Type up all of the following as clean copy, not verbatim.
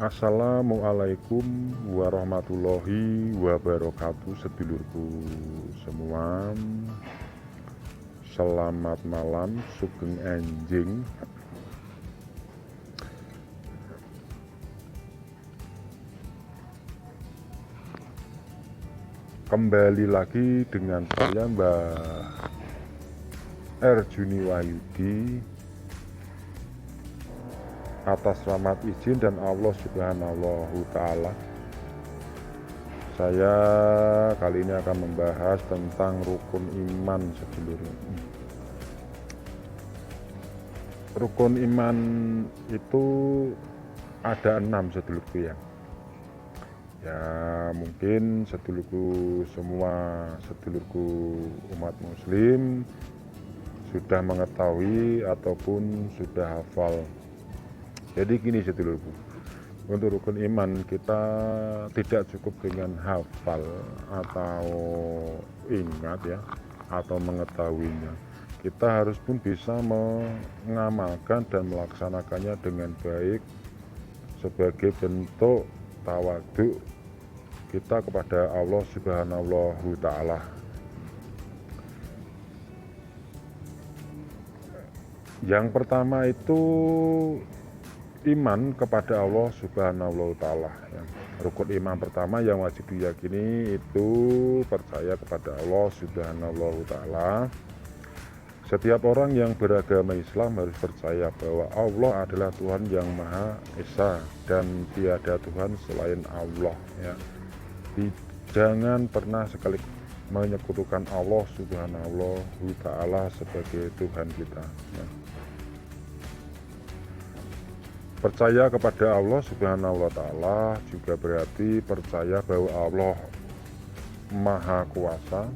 Assalamualaikum warahmatullahi wabarakatuh, sedulurku semua. Selamat malam, sugeng enjing. Kembali lagi dengan saya Mbah Erjuni Wahyudi, atas rahmat izin dan Allah Subhanahu Ta'ala. Saya kali ini akan membahas tentang rukun iman, sedulur. Rukun iman itu ada 6, sedulurku ya. Ya mungkin sedulurku semua, sedulurku umat muslim sudah mengetahui ataupun sudah hafal. Jadi gini sedulurku, untuk rukun iman kita tidak cukup dengan hafal atau ingat ya, atau mengetahuinya. Kita harus pun bisa mengamalkan dan melaksanakannya dengan baik sebagai bentuk tawadhu kita kepada Allah Subhanahu Ta'ala. Yang pertama itu iman kepada Allah Subhanahu Ta'ala ya. Rukun iman pertama yang wajib diyakini itu percaya kepada Allah Subhanahu Ta'ala. Setiap orang yang beragama Islam harus percaya bahwa Allah adalah Tuhan yang Maha Esa dan tiada Tuhan selain Allah ya. Jangan pernah sekali menyekutukan Allah Subhanahu Ta'ala sebagai Tuhan kita ya. Percaya kepada Allah Subhanahu Ta'ala juga berarti percaya bahwa Allah Maha Kuasa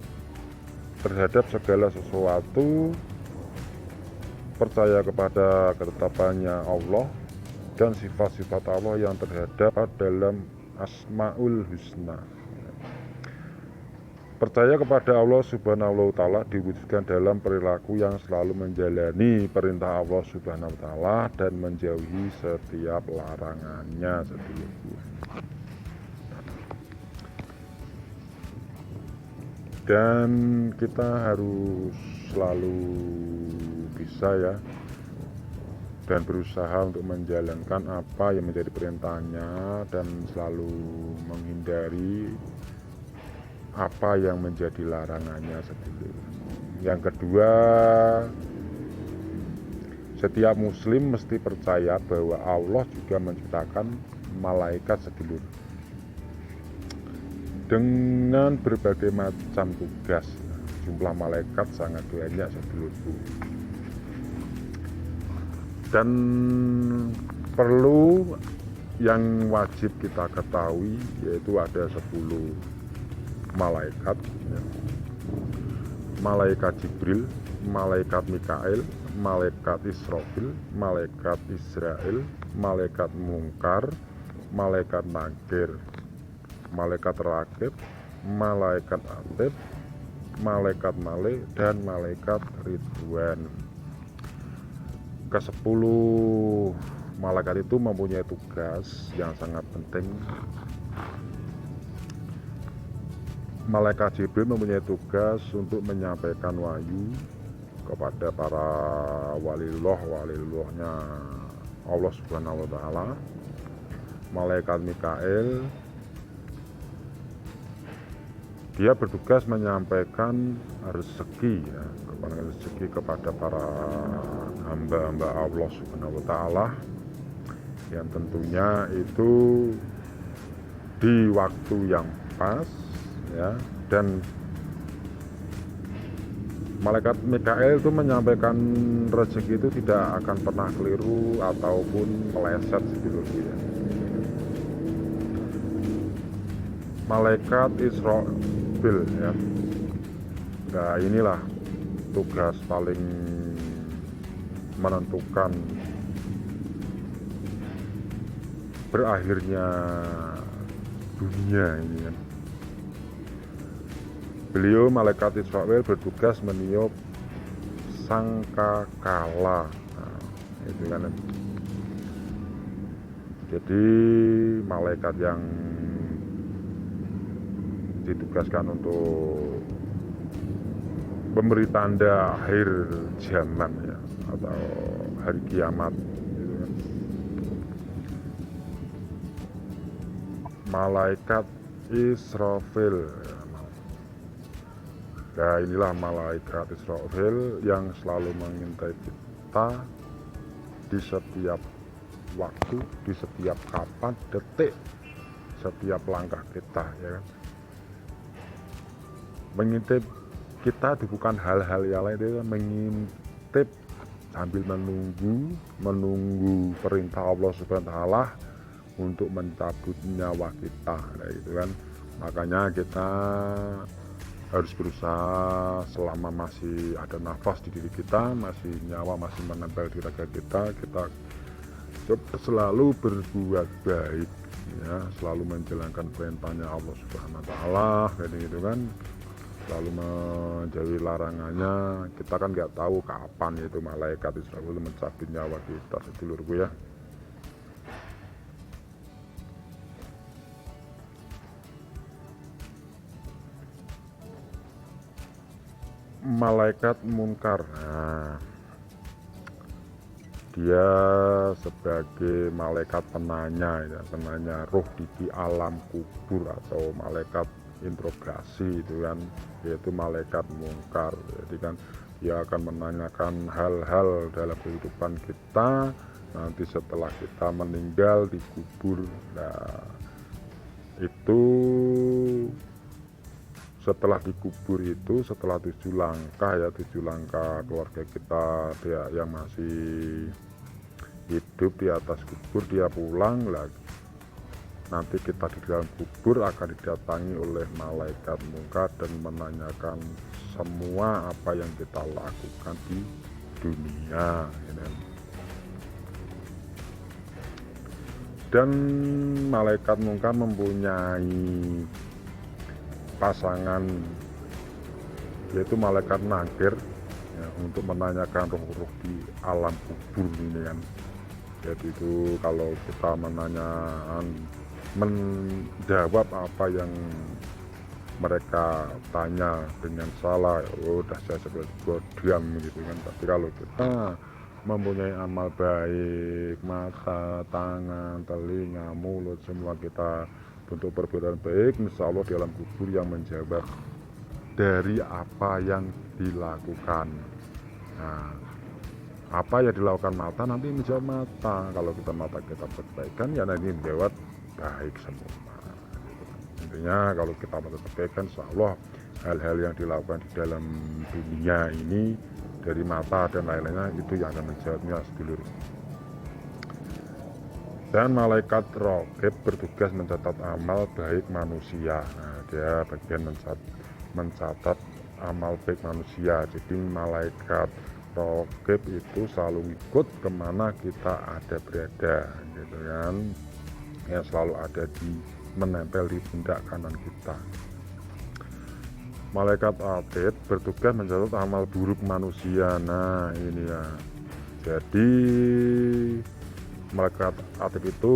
terhadap segala sesuatu, percaya kepada ketetapannya Allah dan sifat-sifat Allah yang terhadap dalam Asmaul Husna. Percaya kepada Allah Subhanahu Ta'ala diwujudkan dalam perilaku yang selalu menjalani perintah Allah Subhanahu Ta'ala dan menjauhi setiap larangannya, sedulurku. Dan kita harus selalu bisa ya, dan berusaha untuk menjalankan apa yang menjadi perintahnya dan selalu menghindari apa yang menjadi larangannya, sedulur. Yang kedua, setiap muslim mesti percaya bahwa Allah juga menciptakan malaikat, sedulur, dengan berbagai macam tugas. Jumlah malaikat sangat banyak, sedulurku. Dan perlu yang wajib kita ketahui yaitu ada 10 malaikat ya. Malaikat Jibril, malaikat Mikail, malaikat Israfil, malaikat Israel, malaikat Mungkar, malaikat Nakir, malaikat Rakib, malaikat Atid, malaikat Malik, dan malaikat Ridwan. Ke-10 malaikat itu mempunyai tugas yang sangat penting. Malaikat Jibril mempunyai tugas untuk menyampaikan wahyu kepada para waliullah-waliullahnya Allah Subhanahu wa Ta'ala. Malaikat Mikail, dia bertugas menyampaikan rezeki ya, kepada para hamba-hamba Allah Subhanahu wa Ta'ala, yang tentunya itu di waktu yang pas ya. Dan malaikat Mikail itu menyampaikan rezeki itu tidak akan pernah keliru ataupun meleset, gitu ya. Malaikat Israfil ya, nah inilah tugas paling menentukan berakhirnya dunia ini kan. Beliau malaikat Israfil bertugas meniup sangkakala. Nah, itu kan. Jadi malaikat yang ditugaskan untuk memberi tanda akhir zaman ya, atau hari kiamat gitu kan. Malaikat Israfil. Nah inilah malaikat Israfil yang selalu mengintai kita di setiap waktu, di setiap kapan, detik, setiap langkah kita ya kan. Mengintip kita itu bukan hal-hal yang lain, itu mengintip sambil menunggu perintah Allah Subhanahu wa taala untuk mencabut nyawa kita gitu kan. Makanya kita harus berusaha selama masih ada nafas di diri kita, masih nyawa masih menempel di raga kita, kita selalu berbuat baik ya, selalu menjalankan perintahnya Allah Subhanahu wa taala gitu kan, selalu menjauhi larangannya. Kita kan nggak tahu kapan itu malaikat Israfil mencabut nyawa kita, sedulurku ya. Malaikat munkar, nah, dia sebagai malaikat penanya ya, penanya roh di alam kubur atau malaikat interogasi itu kan, yaitu malaikat munkar. Jadi kan dia akan menanyakan hal-hal dalam kehidupan kita nanti setelah kita meninggal di kubur. Nah itu setelah dikubur itu, setelah 7 langkah ya, 7 langkah keluarga kita dia yang masih hidup di atas kubur, dia pulang lagi. Nanti kita di dalam kubur akan didatangi oleh malaikat munkar dan menanyakan semua apa yang kita lakukan di dunia gitu. Dan malaikat munkar mempunyai pasangan, yaitu malaikat nakir ya, untuk menanyakan roh-roh di alam kubur ini kan. Jadi itu kalau kita menjawab apa yang mereka tanya dengan salah, oh udah saya sebut diam gitu kan. Tapi kalau kita mempunyai amal baik, mata, tangan, telinga, mulut, semua kita bentuk perbuatan baik, insya Allah di alam kubur yang menjawab dari apa yang dilakukan. Nah, apa yang dilakukan mata nanti menjawab mata. Kalau kita mata kita perbaikan ya nanti menjawab baik semua. Intinya kalau kita mata perbaikan, insya Allah hal-hal yang dilakukan di dalam dunia ini dari mata dan lain-lainnya itu yang akan menjawabnya sedulur. Dan malaikat raqib bertugas mencatat amal baik manusia. Nah, dia bagian mencatat amal baik manusia. Jadi malaikat raqib itu selalu ikut kemana kita ada berada gitu kan, yang selalu ada menempel di pundak kanan kita. Malaikat atid bertugas mencatat amal buruk manusia. Nah ini ya, jadi malaikat atid itu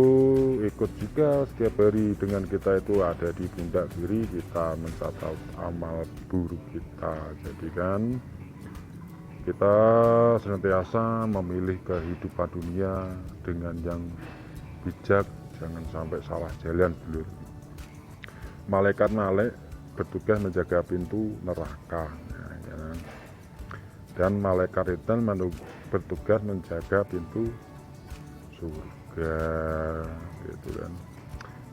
ikut juga setiap hari dengan kita, itu ada di pundak kiri kita mencatat amal buruk kita. Jadi kan kita senantiasa memilih kehidupan dunia dengan yang bijak, jangan sampai salah jalan dulu. Malaikat Malik bertugas menjaga pintu neraka ya, dan malaikat Ridwan bertugas menjaga pintu surga gitu kan.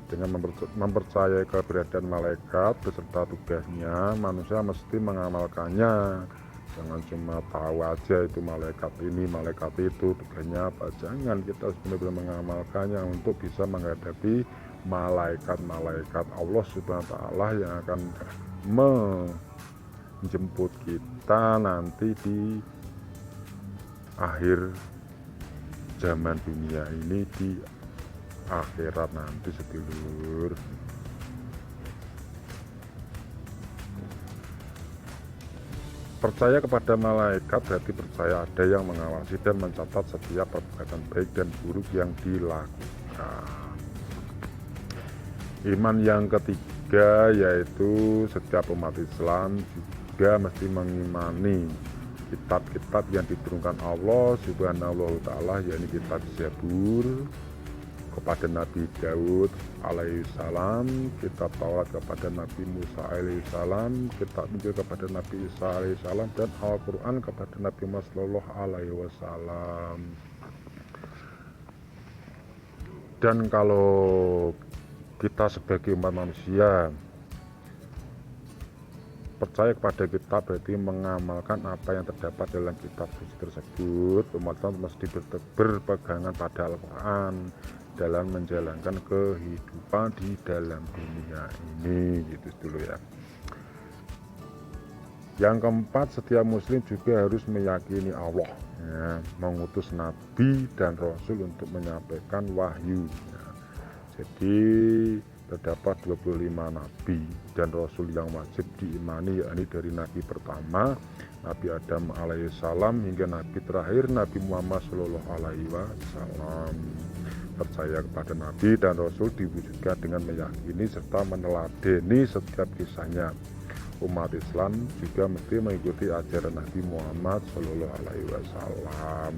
Dengan mempercayai keberadaan malaikat beserta tugasnya, manusia mesti mengamalkannya. Jangan cuma tahu aja itu malaikat ini, malaikat itu, tugasnya apa. Jangan, kita benar-benar mengamalkannya untuk bisa menghadapi malaikat-malaikat Allah Subhanahu wa taala yang akan menjemput kita nanti di akhir zaman dunia ini, di akhirat nanti sedulur. Percaya kepada malaikat berarti percaya ada yang mengawasi dan mencatat setiap perbuatan baik dan buruk yang dilakukan. Nah, iman yang ketiga yaitu setiap umat Islam juga mesti mengimani kitab-kitab yang diturunkan Allah Subhanahu wa taala, yakni kitab Zabur kepada Nabi Daud alaihissalam, kitab Taurat kepada Nabi Musa alaihissalam, kitab Injil kepada Nabi Isa alaihissalam, dan Al-Quran kepada Nabi Muhammad sallallahu alaihi wasallam. Dan kalau kita sebagai umat manusia percaya kepada kitab, berarti mengamalkan apa yang terdapat dalam kitab suci tersebut. Umat Islam mesti berpegangan pada Al-Quran dalam menjalankan kehidupan di dalam dunia ini, gitu dulu ya. Yang keempat, setiap muslim juga harus meyakini Allah ya, mengutus nabi dan rasul untuk menyampaikan wahyu ya. Jadi terdapat 25 nabi dan rasul yang wajib diimani, yakni dari nabi pertama Nabi Adam alaihissalam hingga nabi terakhir Nabi Muhammad sallallahu alaihi wasallam. Percaya kepada nabi dan rasul diwujudkan dengan meyakini serta meneladani setiap kisahnya. Umat Islam juga mesti mengikuti ajaran Nabi Muhammad sallallahu alaihi wasallam.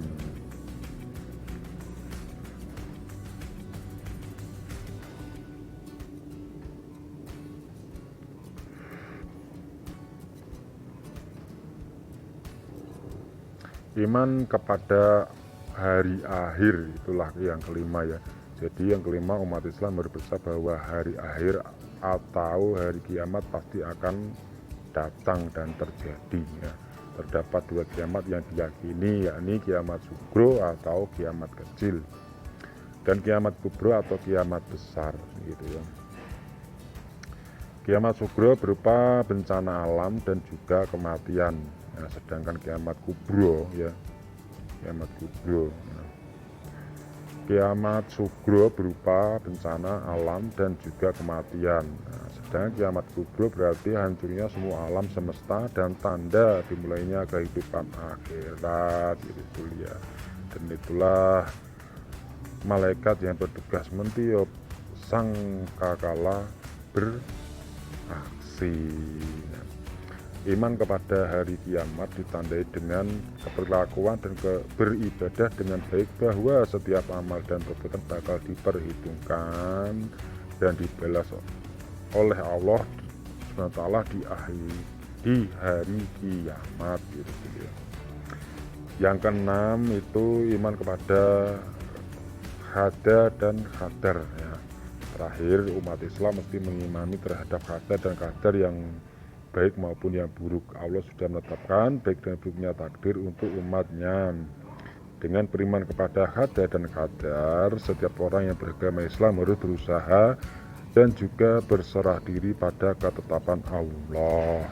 Iman kepada hari akhir, itulah yang kelima ya. Jadi yang kelima, umat Islam berpercaya bahwa hari akhir atau hari kiamat pasti akan datang dan terjadi ya. Terdapat dua kiamat yang diyakini, yakni kiamat sugro atau kiamat kecil, dan kiamat kubro atau kiamat besar gitu ya. Kiamat sugro berupa bencana alam dan juga kematian. Nah, sedangkan kiamat kubro ya, kiamat kubro ya. Kiamat sugro berupa bencana alam dan juga kematian. Nah, sedangkan kiamat kubro berarti hancurnya semua alam semesta dan tanda dimulainya kehidupan akhirat, gitu ya. Dan itulah malaikat yang bertugas mentiup sangkakala beraksi. Iman kepada hari kiamat ditandai dengan keperlakuan dan beribadah dengan baik, bahwa setiap amal dan perbuatan bakal diperhitungkan dan dibalas oleh Allah SWT di hari kiamat, gitu ya. Yang keenam itu iman kepada qada dan qadar ya. Terakhir, umat Islam mesti mengimani terhadap qada dan qadar yang baik maupun yang buruk. Allah sudah menetapkan baik dan buruknya takdir untuk umatnya. Dengan beriman kepada qada dan qadar, setiap orang yang beragama Islam harus berusaha dan juga berserah diri pada ketetapan Allah.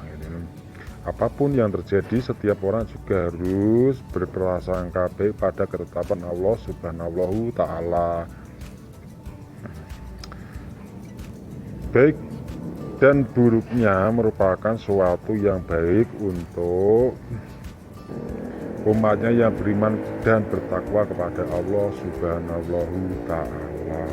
Apapun yang terjadi, setiap orang juga harus berprasangka baik pada ketetapan Allah Subhanahu wa taala. Baik dan buruknya merupakan suatu yang baik untuk umatnya yang beriman dan bertakwa kepada Allah Subhanahu wa taala.